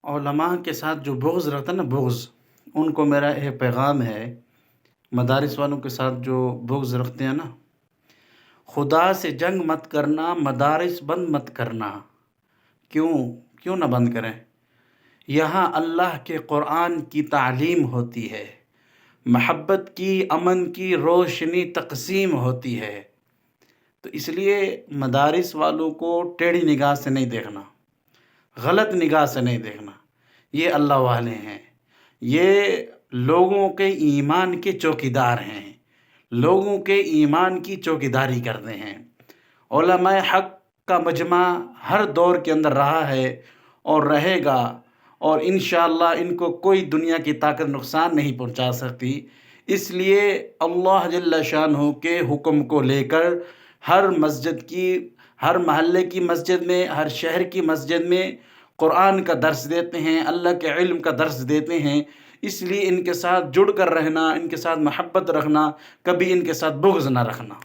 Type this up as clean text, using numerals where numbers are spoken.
علماء کے ساتھ جو بغض رہتا ہے نا، بغض، ان کو میرا ایک پیغام ہے، مدارس والوں کے ساتھ جو بغض رکھتے ہیں نا، خدا سے جنگ مت کرنا، مدارس بند مت کرنا۔ کیوں؟ کیوں نہ بند کریں؟ یہاں اللہ کے قرآن کی تعلیم ہوتی ہے، محبت کی، امن کی روشنی تقسیم ہوتی ہے۔ تو اس لیے مدارس والوں کو ٹیڑھی نگاہ سے نہیں دیکھنا، غلط نگاہ سے نہیں دیکھنا۔ یہ اللہ والے ہیں، یہ لوگوں کے ایمان کے چوکیدار ہیں، لوگوں کے ایمان کی چوکیداری کرتے ہیں۔ علماء حق کا مجمع ہر دور کے اندر رہا ہے اور رہے گا، اور انشاءاللہ ان کو کوئی دنیا کی طاقت نقصان نہیں پہنچا سکتی۔ اس لیے اللہ جل شانہ کے حکم کو لے کر ہر مسجد کی، ہر محلے کی مسجد میں، ہر شہر کی مسجد میں قرآن کا درس دیتے ہیں، اللہ کے علم کا درس دیتے ہیں۔ اس لیے ان کے ساتھ جڑ کر رہنا، ان کے ساتھ محبت رکھنا، کبھی ان کے ساتھ بغض نہ رکھنا۔